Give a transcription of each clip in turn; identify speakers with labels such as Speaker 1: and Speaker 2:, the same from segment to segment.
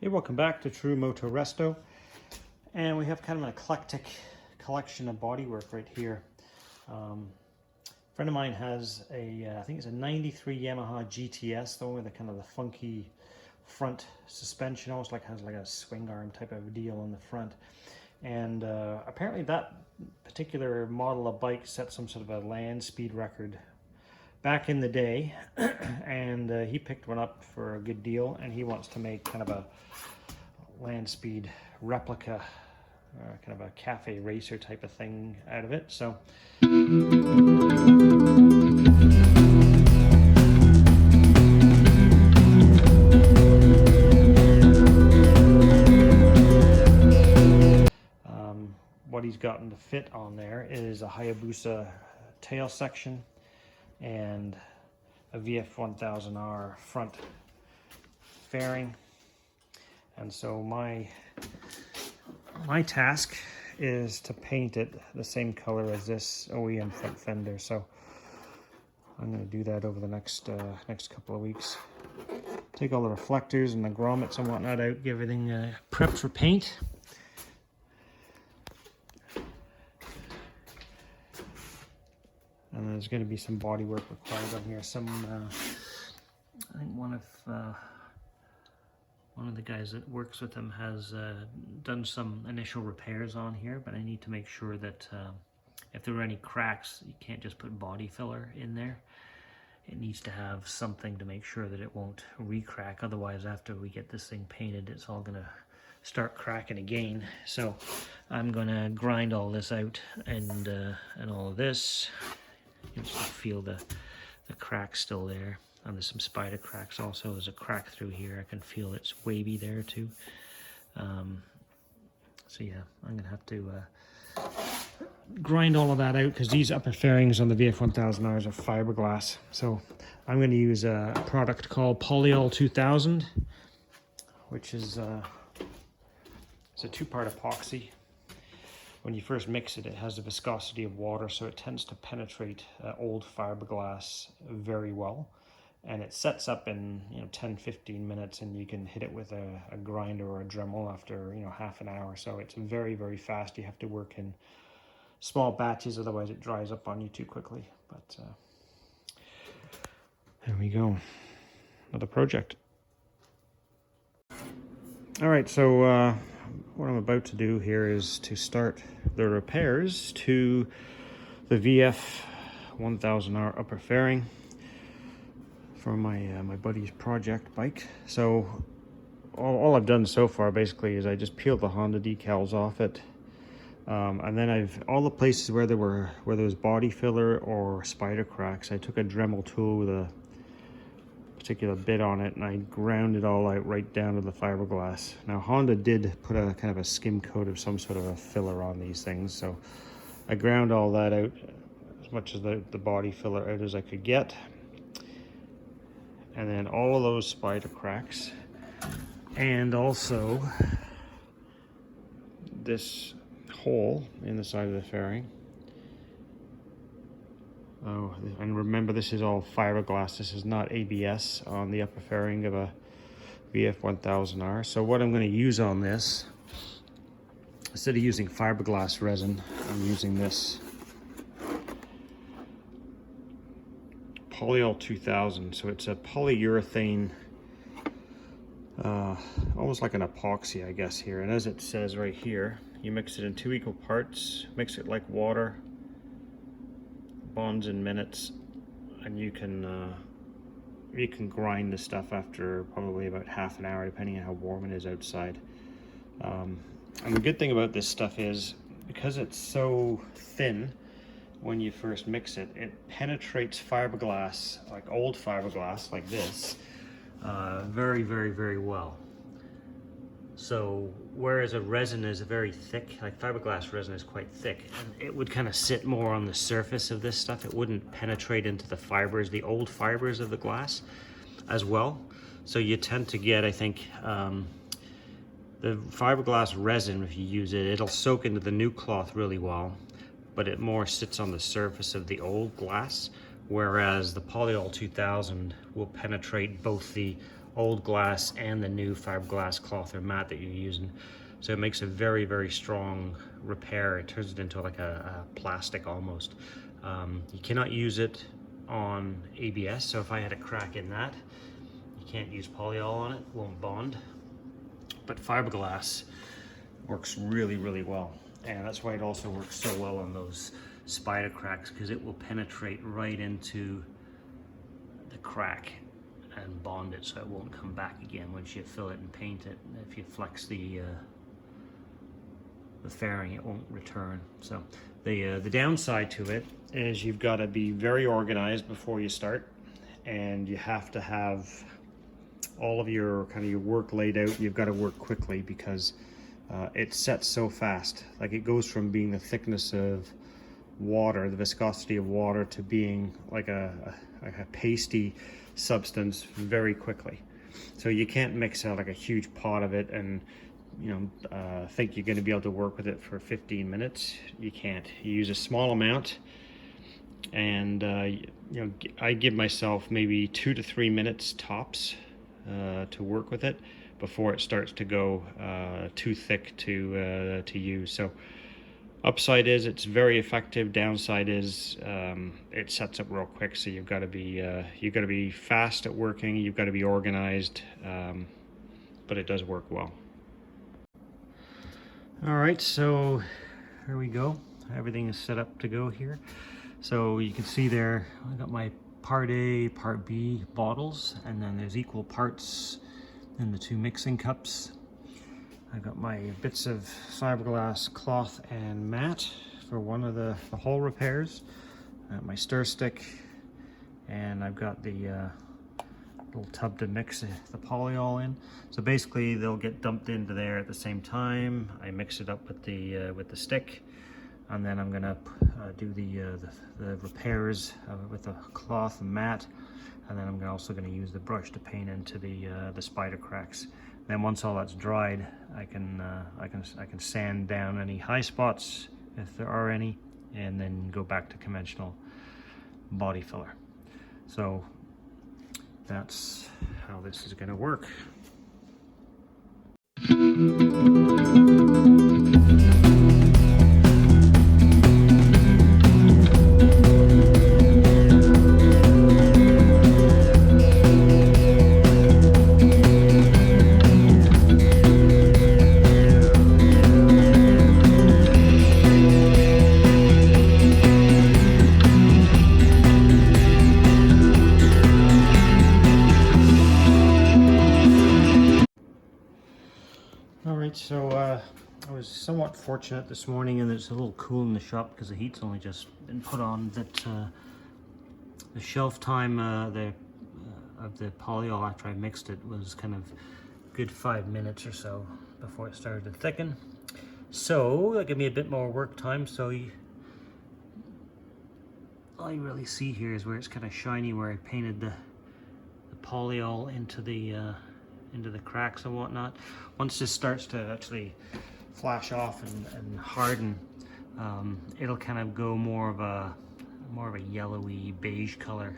Speaker 1: Hey, welcome back to True-Moto-Resto. And we have kind of an eclectic collection of bodywork right here. A friend of mine has I think it's a 93 Yamaha GTS, the one with the kind of the funky front suspension, almost like has like a swing arm type of deal on the front. And apparently that particular model of bike set some sort of a land speed record back in the day, and he picked one up for a good deal, and he wants to make kind of a land speed replica, kind of a cafe racer type of thing out of it. So what he's gotten to fit on there is a Hayabusa tail section and a VF1000R front fairing. And so my task is to paint it the same color as this OEM front fender. So I'm going to do that over the next couple of weeks. Take all the reflectors and the grommets and whatnot out, get everything prepped for paint. And there's going to be some body work required on here. I think one of the guys that works with him has done some initial repairs on here, but I need to make sure that if there are any cracks, you can't just put body filler in there. It needs to have something to make sure that it won't re-crack. Otherwise, after we get this thing painted, it's all going to start cracking again. So I'm going to grind all this out and all of this. You can still feel the crack still there. And there's some spider cracks also. There's a crack through here. I can feel it's wavy there too. So yeah, I'm gonna have to grind all of that out because these upper fairings on the VF1000Rs are fiberglass. So I'm going to use a product called Polyall 2000, which is it's a two-part epoxy. When you first mix it, it has the viscosity of water, so it tends to penetrate old fiberglass very well. And it sets up in 10-15 minutes, and you can hit it with a grinder or a Dremel after half an hour. So it's very, very fast. You have to work in small batches, otherwise it dries up on you too quickly. But there we go, another project. All right, so what I'm about to do here is to start the repairs to the VF1000R upper fairing for my my buddy's project bike. So all I've done so far basically is I just peeled the Honda decals off it, and then all the places where there was body filler or spider cracks, I took a Dremel tool with a particular bit on it and I ground it all out right down to the fiberglass. Now Honda did put a kind of a skim coat of some sort of a filler on these things, so I ground all that out, as much as the body filler out as I could get. And then all of those spider cracks, and also this hole in the side of the fairing. Oh, and remember, this is all fiberglass. This is not ABS on the upper fairing of a VF1000R. So what I'm going to use on this, instead of using fiberglass resin, I'm using this Polyall 2000. So it's a polyurethane, almost like an epoxy, I guess, here. And as it says right here, you mix it in 2 equal parts, mix it like water, bonds in minutes, and you can grind this stuff after probably about half an hour, depending on how warm it is outside. And the good thing about this stuff is, because it's so thin, when you first mix it, it penetrates fiberglass, like old fiberglass like this, very, very, very well. So whereas a resin is very thick, like fiberglass resin is quite thick, and it would kind of sit more on the surface of this stuff. It wouldn't penetrate into the fibers, the old fibers of the glass as well. So you tend to get, I think, the fiberglass resin, if you use it, it'll soak into the new cloth really well, but it more sits on the surface of the old glass, whereas the Polyall 2000 will penetrate both the old glass and the new fiberglass cloth or mat that you're using. So it makes a very, very strong repair. It turns it into like a plastic almost. You cannot use it on ABS, so if I had a crack in that, you can't use polyol on it, it won't bond. But fiberglass works really, really well. And that's why it also works so well on those spider cracks, because it will penetrate right into the crack and bond it so it won't come back again once you fill it and paint it. If you flex the fairing, it won't return. So the downside to it is you've got to be very organized before you start, and you have to have all of your your work laid out. You've got to work quickly because it sets so fast. Like, it goes from being the thickness of water, the viscosity of water, to being like a pasty substance very quickly. So you can't mix out like a huge pot of it and think you're going to be able to work with it for 15 minutes. You can't. You use a small amount, and I give myself maybe 2 to 3 minutes tops to work with it before it starts to go too thick to use. So upside is it's very effective. Downside is it sets up real quick. So you've got to be fast at working. You've got to be organized, but it does work well. All right, so here we go. Everything is set up to go here. So you can see there, I got my part A, part B bottles, and then there's equal parts in the 2 mixing cups. I got my bits of fiberglass cloth and mat for one of the hole repairs, my stir stick, and I've got the little tub to mix the polyall in. So basically they'll get dumped into there at the same time. I mix it up with the stick, and then I'm gonna do the repairs with the cloth and mat, and then I'm also gonna use the brush to paint into the spider cracks. Then once all that's dried, I can sand down any high spots if there are any, and then go back to conventional body filler. So that's how this is going to work. So I was somewhat fortunate this morning, and it's a little cool in the shop because the heat's only just been put on, that the shelf time of the polyol after I mixed it was kind of good 5 minutes or so before it started to thicken. So that gave me a bit more work time. So all you really see here is where it's kind of shiny, where I painted the polyol into the cracks and whatnot. Once this starts to actually flash off and harden, it'll kind of go more of a yellowy beige color,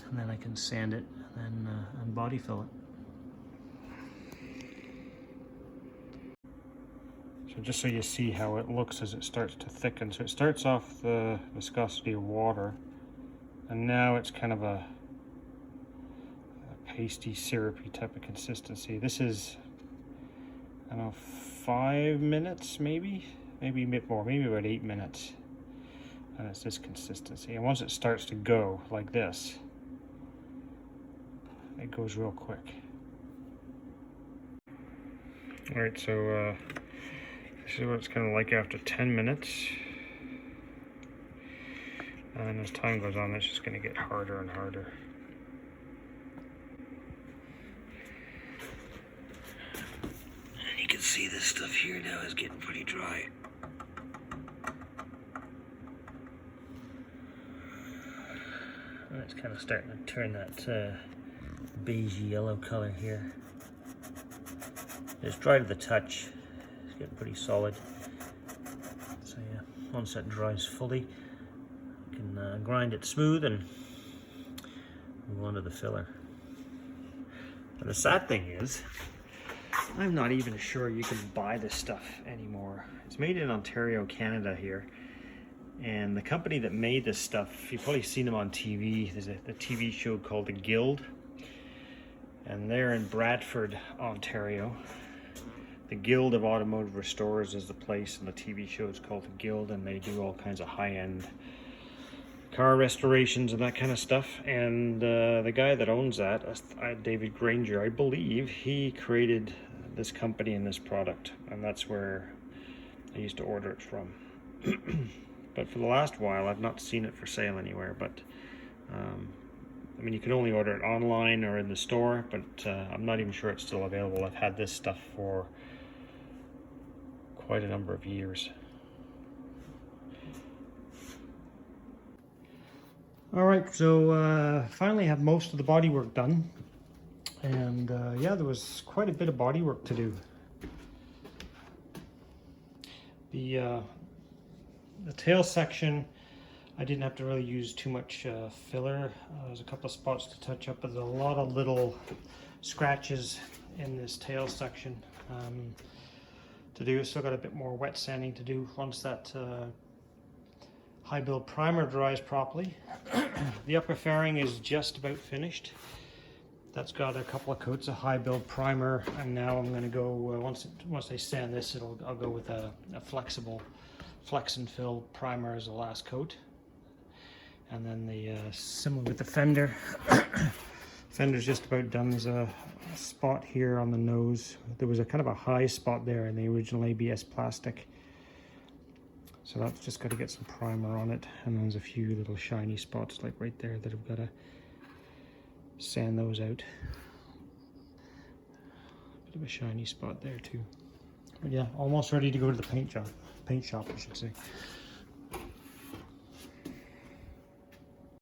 Speaker 1: and then I can sand it and body fill it. So just so you see how it looks as it starts to thicken. So it starts off the viscosity of water, and now it's kind of a pasty, syrupy type of consistency. This is, I don't know, 5 minutes, maybe a bit more, maybe about 8 minutes, and it's this consistency. And once it starts to go like this, it goes real quick. All right, so this is what it's kind of like after 10 minutes, and as time goes on, it's just going to get harder and harder. You can see this stuff here now is getting pretty dry. And it's kind of starting to turn that beige yellow color here. It's dry to the touch. It's getting pretty solid. So yeah, once that dries fully, you can grind it smooth and move on to the filler. And the sad thing is, I'm not even sure you can buy this stuff anymore. It's made in Ontario, Canada here. And the company that made this stuff, you've probably seen them on TV. There's a TV show called The Guild. And they're in Bradford, Ontario. The Guild of Automotive Restorers is the place, and the TV show is called The Guild, and they do all kinds of high-end car restorations and that kind of stuff. And the guy that owns that, David Granger, I believe, he created this company and this product, and that's where I used to order it from. But for the last while, I've not seen it for sale anywhere. But I mean, you can only order it online or in the store, but I'm not even sure it's still available. I've had this stuff for quite a number of years. All right, so finally have most of the bodywork done, and yeah, there was quite a bit of bodywork to do. The tail section, I didn't have to really use too much filler. There's a couple of spots to touch up, but there's a lot of little scratches in this tail section to do. Still got a bit more wet sanding to do once that high build primer dries properly. The upper fairing is just about finished. That's got a couple of coats of high build primer, and now I'm going to go once I sand this, I'll go with a flexible flex and fill primer as the last coat. And then the similar with the fender. Fender's just about done. There's a spot here on the nose. There was a kind of a high spot there in the original ABS plastic. So that's just got to get some primer on it. And there's a few little shiny spots like right there that I've got to sand those out. Bit of a shiny spot there too. But yeah, almost ready to go to the paint shop, I should say.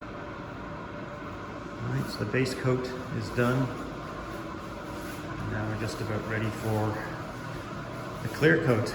Speaker 1: Alright, so the base coat is done. And now we're just about ready for the clear coat.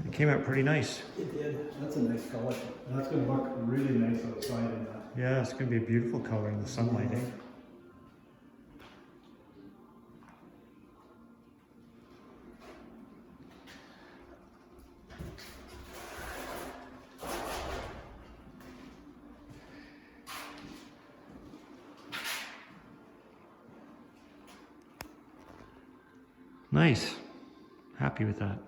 Speaker 1: It came out pretty nice.
Speaker 2: It did. That's a nice color. That's going to look really nice outside in that.
Speaker 1: Yeah, it's going to be a beautiful color in the sunlight, eh? Nice. Happy with that.